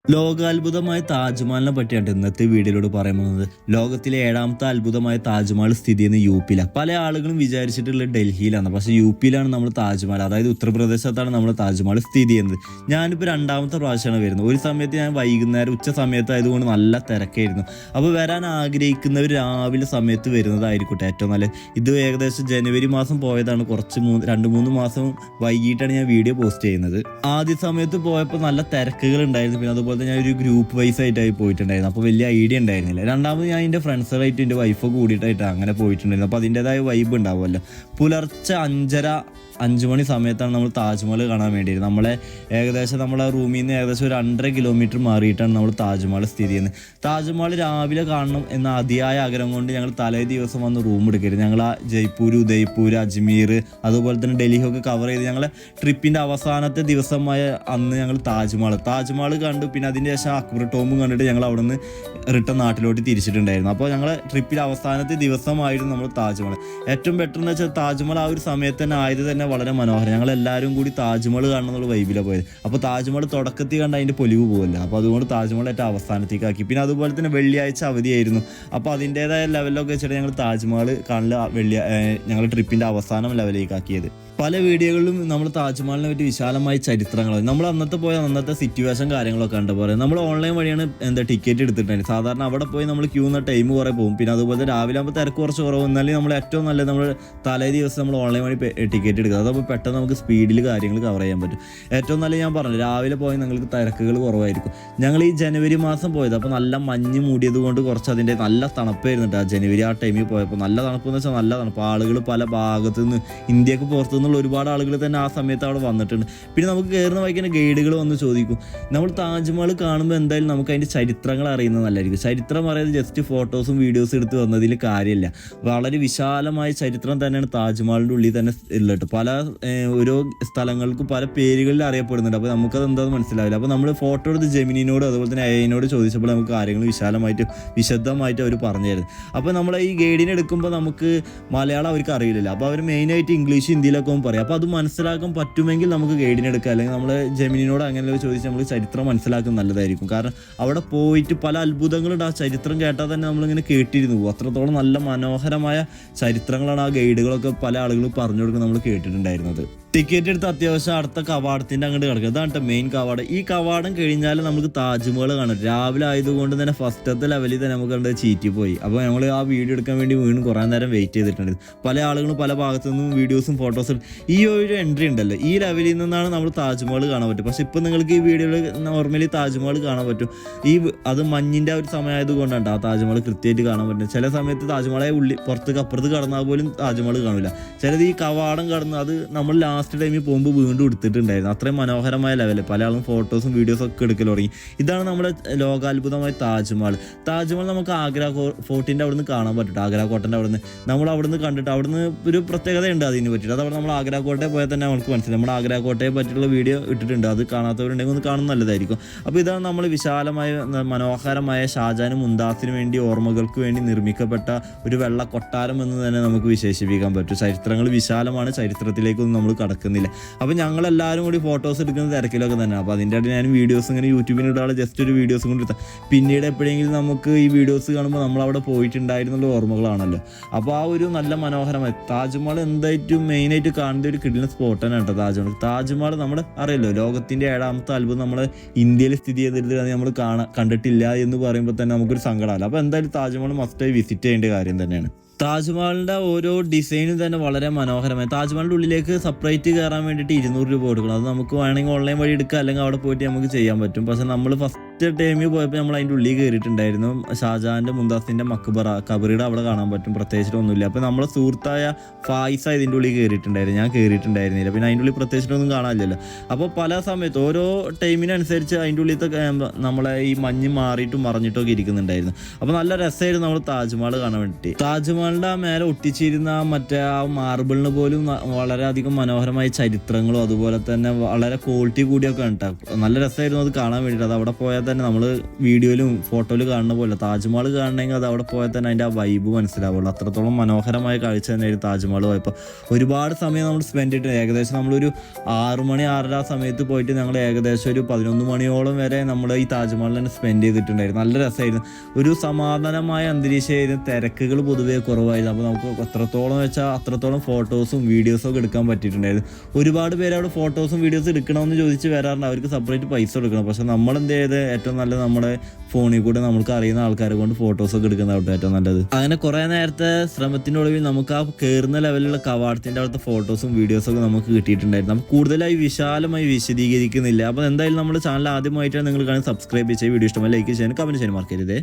ലോകാത്ഭുതമായ താജ്മഹലിനെ പറ്റിയാണ് ഇന്നത്തെ വീഡിയോയിലൂടെ പറയുന്നത്. ലോകത്തിലെ 7ാമത്തെ അത്ഭുതമായ താജ്മഹൽ സ്ഥിതി ചെയ്യുന്ന യു.പിയിലാണ്. പല ആളുകളും വിചാരിച്ചിട്ടുള്ളത് ഡൽഹിയിലാണ്, പക്ഷേ യു.പിയിലാണ് നമ്മൾ താജ്മഹൽ, അതായത് ഉത്തർപ്രദേശത്താണ് നമ്മൾ താജ്മഹൽ സ്ഥിതി ചെയ്യുന്നത്. ഞാനിപ്പോൾ 2ാമത്തെ പ്രാവശ്യമാണ് വരുന്നത്. ഒരു സമയത്ത് ഞാൻ വൈകുന്നേരം ഉച്ച സമയത്തായതുകൊണ്ട് നല്ല തിരക്കായിരുന്നു. അപ്പോൾ വരാൻ ആഗ്രഹിക്കുന്നവർ രാവിലെ സമയത്ത് വരുന്നതായിരിക്കട്ടെ ഏറ്റവും നല്ലത്. ഇത് ഏകദേശം ജനുവരി മാസം പോയതാണ്, കുറച്ച് 2-3 മാസം വൈകിട്ടാണ് ഞാൻ വീഡിയോ പോസ്റ്റ് ചെയ്യുന്നത്. ആദ്യ സമയത്ത് പോയപ്പോൾ നല്ല തിരക്കുകൾ ഉണ്ടായിരുന്നു. പിന്നെ അതുപോലെ ഞാൻ ഒരു ഗ്രൂപ്പ് വൈസ് ആയിട്ടായി പോയിട്ടുണ്ടായിരുന്നു, അപ്പോൾ വലിയ ഐഡിയ ഉണ്ടായിരുന്നില്ല. രണ്ടാമത് ഞാൻ എൻ്റെ ഫ്രണ്ട്സുകളായിട്ട് എൻ്റെ വൈഫൊക്കെ കൂടിയിട്ടായിട്ട് അങ്ങനെ പോയിട്ടുണ്ടായിരുന്നു. അപ്പോൾ അതിൻ്റെതായ വൈബ് ഉണ്ടാവുമല്ലോ. പുലർച്ചെ 5 മണി സമയത്താണ് നമ്മൾ താജ്മഹൽ കാണാൻ വേണ്ടിയിരുന്നത്. നമ്മളെ റൂമിൽ നിന്ന് ഏകദേശം ഒരു 1.5 കിലോമീറ്റർ മാറിയിട്ടാണ് നമ്മൾ താജ്മഹൽ സ്ഥിതി ചെയ്യുന്നത്. താജ്മഹൽ രാവിലെ കാണണം എന്ന അതിയായ ആഗ്രഹം കൊണ്ട് ഞങ്ങൾ തലേ ദിവസം വന്ന് റൂം എടുക്കരുത്. ഞങ്ങൾ ജയ്പൂർ, ഉദയ്പൂർ, അജ്മീർ, അതുപോലെ തന്നെ ഡൽഹിയൊക്കെ കവർ ചെയ്ത് ഞങ്ങളെ ട്രിപ്പിൻ്റെ അവസാനത്തെ ദിവസമായ അന്ന് ഞങ്ങൾ താജ്മഹൽ കണ്ടു. പിന്നെ അതിൻ്റെ ശേഷം അക്ബർ ടോമും കണ്ടിട്ട് ഞങ്ങൾ അവിടെ നിന്ന് റിട്ടേൺ നാട്ടിലോട്ട് തിരിച്ചിട്ടുണ്ടായിരുന്നു. അപ്പോൾ ഞങ്ങൾ ട്രിപ്പിൽ അവസാനത്തെ ദിവസമായിരുന്നു നമ്മൾ താജ്മഹൽ. ഏറ്റവും ബെറ്റർ എന്ന് വെച്ചാൽ താജ്മഹൽ ആ ഒരു സമയത്ത് തന്നെ ആയത് തന്നെ വളരെ മനോഹരം. ഞങ്ങൾ എല്ലാവരും കൂടി താജ്മഹൽ കാണണം എന്നുള്ള വൈബിലാണ് പോയത്. അപ്പോൾ താജ്മഹൽ തുടക്കത്തിൽ കണ്ട് അതിൻ്റെ പൊലിവ് പോകില്ല, അപ്പോൾ അതുകൊണ്ട് താജ്മഹൽ ഏറ്റവും അവസാനത്തേക്ക് ആക്കി. പിന്നെ അതുപോലെ തന്നെ വെള്ളിയാഴ്ച അവധിയായിരുന്നു. അപ്പോൾ അതിൻ്റേതായ ലെവലിലൊക്കെ വെച്ചിട്ട് ഞങ്ങൾ താജ്മഹൽ കാണൽ ഞങ്ങൾ ട്രിപ്പിൻ്റെ അവസാനം ലെവലിലേക്ക് ആക്കിയത്. പല വീഡിയോകളിലും നമ്മൾ താജ്മഹലിനെ പറ്റി വിശാലമായ ചരിത്രങ്ങൾ, നമ്മൾ അന്നത്തെ സിറ്റുവേഷൻ കാര്യങ്ങളൊക്കെ കണ്ട പോലെ നമ്മൾ ഓൺലൈൻ വഴിയാണ് ടിക്കറ്റ് എടുത്തിട്ടുണ്ടായിരുന്നു. സാധാരണ അവിടെ പോയി നമ്മൾ ക്യൂ നിന്ന ടൈം കുറേ പോകും. പിന്നെ അതുപോലെ രാവിലെ ആകുമ്പോൾ തിരക്ക് കുറച്ച് കുറവ്. എന്നാലും നമ്മൾ ഏറ്റവും നല്ലത് നമ്മൾ തലേ ദിവസം നമ്മൾ ഓൺലൈൻ വഴി ടിക്കറ്റ് എടുക്കുക. അതപ്പോൾ പെട്ടെന്ന് നമുക്ക് സ്പീഡിൽ കാര്യങ്ങൾ കവർ ചെയ്യാൻ പറ്റും. ഏറ്റവും നല്ല ഞാൻ പറഞ്ഞു, രാവിലെ പോയി നിങ്ങൾക്ക് തിരക്കുകൾ കുറവായിരിക്കും. ഞങ്ങൾ ഈ ജനുവരി മാസം പോയത്, അപ്പോൾ നല്ല മഞ്ഞ് മൂടിയത് കൊണ്ട് കുറച്ച് അതിൻ്റെ നല്ല തണുപ്പായിരുന്നു കേട്ടോ. ജനുവരി ആ ടൈമിൽ പോയപ്പോൾ നല്ല തണുപ്പെന്ന് വെച്ചാൽ നല്ല തണുപ്പ്. ആളുകൾ പല ഭാഗത്തു നിന്ന്, ഇന്ത്യക്ക് പുറത്തുനിന്നുള്ള ഒരുപാട് ആളുകൾ തന്നെ ആ സമയത്ത് അവിടെ വന്നിട്ടുണ്ട്. പിന്നെ നമുക്ക് കയറുന്ന വഴിക്കുന്ന ഗൈഡുകൾ വന്ന് ചോദിക്കും. നമ്മൾ താജ്മഹൽ കാണുമ്പോൾ എന്തായാലും നമുക്ക് അതിൻ്റെ ചരിത്രങ്ങൾ അറിയുന്നത് നല്ലതായിരിക്കും. ചരിത്രം പറയുന്നത് ജസ്റ്റ് ഫോട്ടോസും വീഡിയോസും എടുത്ത് വന്നതിൽ കാര്യമില്ല. വളരെ വിശാലമായ ചരിത്രം തന്നെയാണ് താജ്മഹലിൻ്റെ ഉള്ളിൽ തന്നെ ഉള്ളത്. പല ഓരോ സ്ഥലങ്ങൾക്കും പല പേരുകളിൽ അറിയപ്പെടുന്നുണ്ട്. അപ്പോൾ നമുക്കത് എന്താണെന്ന് മനസ്സിലാവില്ല. അപ്പോൾ നമ്മൾ ഫോട്ടോ എടുത്ത് ജെമിനിനോട് അതുപോലെ തന്നെ AI ചോദിച്ചപ്പോൾ നമുക്ക് കാര്യങ്ങൾ വിശദമായിട്ട് അവർ പറഞ്ഞുതരുന്നു. അപ്പോൾ നമ്മൾ ഈ ഗൈഡിനെ എടുക്കുമ്പോൾ നമുക്ക് മലയാളം അവർക്ക് അറിയില്ല. അപ്പോൾ അവർ മെയിനായിട്ട് ഇംഗ്ലീഷ്, ഹിന്ദിയിലൊക്കെ പറയും. അപ്പോൾ അത് മനസ്സിലാക്കാൻ പറ്റുമെങ്കിൽ നമുക്ക് ഗൈഡിനെ എടുക്കാം. അല്ലെങ്കിൽ നമ്മൾ ജെമിനിനോട് അങ്ങനെ ചോദിച്ച് നമ്മൾ ചരിത്രം മനസ്സിലാക്കുന്നത് നല്ലതായിരിക്കും. കാരണം അവിടെ പോയിട്ട് പല അത്ഭുതങ്ങളുണ്ട്. ആ ചരിത്രം കേട്ടാൽ തന്നെ നമ്മളിങ്ങനെ കേട്ടിരുന്നു പോകും. അത്രത്തോളം നല്ല മനോഹരമായ ചരിത്രങ്ങളാണ് ആ ഗൈഡുകളൊക്കെ പല ആളുകളും പറഞ്ഞു കൊടുക്കുന്നത് നമ്മൾ കേട്ടിട്ടുണ്ടായിരുന്നത്. ടിക്കറ്റ് എടുത്ത് അത്യാവശ്യം അടുത്ത കവാടത്തിൻ്റെ അങ്ങോട്ട് കിടക്കുക. അതാണ് മെയിൻ കവാടം. ഈ കവാടം കഴിഞ്ഞാൽ നമുക്ക് താജ്മഹൽ കാണും. രാവിലെ ആയതുകൊണ്ട് തന്നെ ഫസ്റ്റത്തെ ലെവലിൽ തന്നെ നമുക്ക് കണ്ട് ചീറ്റി പോയി. അപ്പോൾ നമ്മൾ ആ വീഡിയോ എടുക്കാൻ വേണ്ടി വീണ്ടും കുറേ നേരം വെയിറ്റ് ചെയ്തിട്ടുണ്ട്. പല ആളുകളും പല ഭാഗത്തു നിന്നും വീഡിയോസും ഫോട്ടോസും. ഈ ഒരു എൻട്രി ഉണ്ടല്ലോ, ഈ ലെവലിൽ നിന്നാണ് നമ്മൾ താജ്മഹൽ കാണാൻ പറ്റും. പക്ഷെ ഇപ്പം നിങ്ങൾക്ക് ഈ വീഡിയോയിൽ നോർമലി താജ്മഹൽ കാണാൻ പറ്റും. അത് മഞ്ഞിൻ്റെ ഒരു സമയമായത് കൊണ്ടാണ് ആ താജ്മഹൽ കൃത്യമായിട്ട് കാണാൻ പറ്റും. ചില സമയത്ത് താജ്മഹലെ പുറത്തേക്ക് അപ്പുറത്ത് കടന്നാൽ പോലും താജ്മഹൽ കാണില്ല. ചിലത് ഈ കവാടം കടന്ന് അത് നമ്മൾ ലാസ്റ്റ് ടൈമിൽ പോകുമ്പോൾ വീണ്ടും എടുത്തിട്ടുണ്ടായിരുന്നു. അത്രയും മനോഹരമായ ലെവല്. പല ആളും ഫോട്ടോസും വീഡിയോസും ഒക്കെ എടുക്കൽ തുടങ്ങി. ഇതാണ് നമ്മുടെ ലോകാത്ഭുതമായ താജ്മഹൽ. നമുക്ക് ആഗ്ര ഫോർട്ടിൻ്റെ അവിടെ നിന്ന് കാണാൻ പറ്റും. ആഗ്ര കോട്ടൻ്റെ അവിടെ നിന്ന് നമ്മൾ അവിടെ നിന്ന് കണ്ടിട്ട് അവിടുന്ന് ഒരു പ്രത്യേകതയുണ്ട് അതിന് പറ്റിയിട്ട്. അതവിടെ നമ്മൾ ആഗ്ര കോട്ടയിൽ പോയാൽ തന്നെ നമുക്ക് മനസ്സിലായി. നമ്മൾ ആഗ്ര കോട്ടയെ പറ്റിയുള്ള വീഡിയോ ഇട്ടിട്ടുണ്ട്. അത് കാണാത്തവരുണ്ടെങ്കിൽ ഒന്ന് കാണുന്നത് നല്ലതായിരിക്കും. അപ്പോൾ ഇതാണ് നമ്മൾ വിശാലമായ മനോഹരമായ ഷാജഹാനും മുംതാസിനും വേണ്ടി ഓർമ്മകൾക്ക് വേണ്ടി നിർമ്മിക്കപ്പെട്ട ഒരു വെള്ള കൊട്ടാരം എന്ന് തന്നെ നമുക്ക് വിശേഷിപ്പിക്കാൻ പറ്റും. ചരിത്രങ്ങൾ വിശാലമാണ്. ചരിത്രത്തിലേക്കൊന്നും നമ്മൾ കടക്കുന്നില്ല. അപ്പോൾ ഞങ്ങളെല്ലാവരും കൂടി ഫോട്ടോസ് എടുക്കുന്ന തിരക്കിലൊക്കെ തന്നെ. അപ്പോൾ അതിൻ്റെ ഇടയിൽ ഞാൻ വീഡിയോസ് ഇങ്ങനെ യൂട്യൂബിന് ഇടാതെ ജസ്റ്റ് ഒരു വീഡിയോസ് കൊണ്ട് എടുത്താൽ പിന്നീട് എപ്പോഴെങ്കിലും നമുക്ക് ഈ വീഡിയോസ് കാണുമ്പോൾ നമ്മളവിടെ പോയിട്ടുണ്ടായിരുന്നുള്ള ഓർമ്മകളാണല്ലോ. അപ്പോൾ ആ ഒരു നല്ല മനോഹരമായി താജ്മഹൽ എന്തായിട്ടും മെയിനായിട്ട് കാണുന്ന ഒരു കിടിലൻ സ്പോട്ട് തന്നെ കേട്ടോ താജ്മഹൽ. നമ്മുടെ അറിയല്ലോ ലോകത്തിൻ്റെ 7ാമത്തെ അത്ഭുതം നമ്മുടെ ഇന്ത്യയിൽ സ്ഥിതി ചെയ്തിട്ട് നമ്മൾ കണ്ടിട്ടില്ല എന്ന് പറയുമ്പോൾ തന്നെ നമുക്കൊരു സങ്കടമല്ല. അപ്പോൾ എന്തായാലും താജ്മഹൽ മസ്റ്റായി വിസിറ്റ് ചെയ്യേണ്ട കാര്യം തന്നെയാണ്. താജ്മഹലിൻ്റെ ഓരോ ഡിസൈനും തന്നെ വളരെ മനോഹരമായി. താജ്മഹലിൻ്റെ ഉള്ളിലേക്ക് സെപ്പറേറ്റ് കയറാൻ വേണ്ടിയിട്ട് 200 രൂപ കൊടുക്കണം. അത് നമുക്ക് വേണമെങ്കിൽ ഓൺലൈൻ വഴി എടുക്കുക, അല്ലെങ്കിൽ അവിടെ പോയിട്ട് നമുക്ക് ചെയ്യാൻ പറ്റും. പക്ഷെ നമ്മൾ ഫസ്റ്റ് ടൈമിൽ പോയപ്പോൾ നമ്മൾ അതിൻ്റെ ഉള്ളിൽ കയറിയിട്ടുണ്ടായിരുന്നു. ഷാജഹാൻ്റെ മുംതാസിൻ്റെ കബറിയുടെ അവിടെ കാണാൻ പറ്റും. പ്രത്യേകിച്ചിട്ടൊന്നുമില്ല. അപ്പോൾ നമ്മളെ സുഹൃത്തായ ഫായിസ ഇതിൻ്റെ ഉള്ളിൽ കയറിയിട്ടുണ്ടായിരുന്നു. ഞാൻ കയറിയിട്ടുണ്ടായിരുന്നില്ല. പിന്നെ അതിൻ്റെ ഉള്ളിൽ പ്രത്യേകിച്ചിട്ടൊന്നും കാണാനില്ലല്ലോ. അപ്പോൾ പല സമയത്ത് ഓരോ ടൈമിനനുസരിച്ച് അതിൻ്റെ ഉള്ളിലത്തെ നമ്മളെ ഈ മഞ്ഞ് മാറിയിട്ടും മറിഞ്ഞിട്ടൊക്കെ ഇരിക്കുന്നുണ്ടായിരുന്നു. അപ്പോൾ നല്ല രസമായിരുന്നു നമ്മൾ താജ്മഹൽ കാണാൻ വേണ്ടിയിട്ട്. താജ്മഹലിൻ്റെ ആ മേലെ ഒട്ടിച്ചിരുന്ന മറ്റേ ആ മാർബിളിന് പോലും വളരെയധികം മനോഹരമായ ചരിത്രങ്ങളും അതുപോലെ തന്നെ വളരെ ക്വാളിറ്റി കൂടിയൊക്കെ ഉണ്ടാകും. നല്ല രസമായിരുന്നു അത് കാണാൻ വേണ്ടിയിട്ട്. അത് അവിടെ പോയാൽ തന്നെ നമ്മൾ വീഡിയോയിലും ഫോട്ടോയിലും കാണുന്ന പോലെ താജ്മഹൽ കാണണമെങ്കിൽ അത് അവിടെ പോയാൽ തന്നെ അതിൻ്റെ ആ വൈബ് മനസ്സിലാവുള്ളൂ. അത്രത്തോളം മനോഹരമായ കാഴ്ച തന്നെയായിരുന്നു താജ്മഹൽ പോയപ്പോൾ. ഒരുപാട് സമയം നമ്മൾ സ്പെൻഡ് ചെയ്തിട്ടുണ്ട്. ഏകദേശം നമ്മളൊരു 6 മണി 6:30 ആ സമയത്ത് പോയിട്ട് ഞങ്ങൾ ഏകദേശം ഒരു 11 മണിയോളം വരെ നമ്മൾ ഈ താജ്മഹൽ തന്നെ സ്പെൻഡ് ചെയ്തിട്ടുണ്ടായിരുന്നു. നല്ല രസമായിരുന്നു. ഒരു സമാധാനമായ അന്തരീക്ഷമായിരുന്നു. തിരക്കുകൾ പൊതുവേ കുറവായിരുന്നു. അപ്പോൾ നമുക്ക് എത്രത്തോളം വെച്ചാൽ അത്രത്തോളം ഫോട്ടോസും വീഡിയോസും ഒക്കെ എടുക്കാൻ പറ്റിയിട്ടുണ്ടായിരുന്നു. ഒരുപാട് പേര് അവിടെ ഫോട്ടോസും വീഡിയോസും എടുക്കണമെന്ന് ചോദിച്ച് വരാറുണ്ട്. അവർക്ക് സെപ്പറേറ്റ് പൈസ കൊടുക്കണം. പക്ഷെ നമ്മൾ എന്ത് ചെയ്ത് ഏറ്റവും നല്ലത് നമ്മുടെ ഫോണിൽ കൂടെ നമുക്ക് അറിയുന്ന ആൾക്കാരെ കൊണ്ട് ഫോട്ടോസൊക്കെ എടുക്കുന്നതാവട്ടെ ഏറ്റവും നല്ലത്. അങ്ങനെ കുറേ നേരത്തെ ശ്രമത്തിനൊടുവിൽ നമുക്ക് ആ കയറുന്ന ലെവലിലുള്ള കവാടത്തിൻ്റെ അവിടുത്തെ ഫോട്ടോസും വീഡിയോസൊക്കെ നമുക്ക് കിട്ടിയിട്ടുണ്ടായിരുന്നു. നമുക്ക് കൂടുതലായി വിശാലമായി വിശദീകരിക്കുന്നില്ല. അപ്പോൾ എന്തായാലും നമ്മുടെ ചാനൽ ആദ്യമായിട്ടാണ് നിങ്ങൾ കാണാൻ സബ്സ്ക്രൈബ് ചെയ്യുക. വീഡിയോ ഇഷ്ടമായി ലൈക്ക് ചെയ്യാൻ കമൻറ്റ് ചെയ്യാൻ മറക്കരുത്.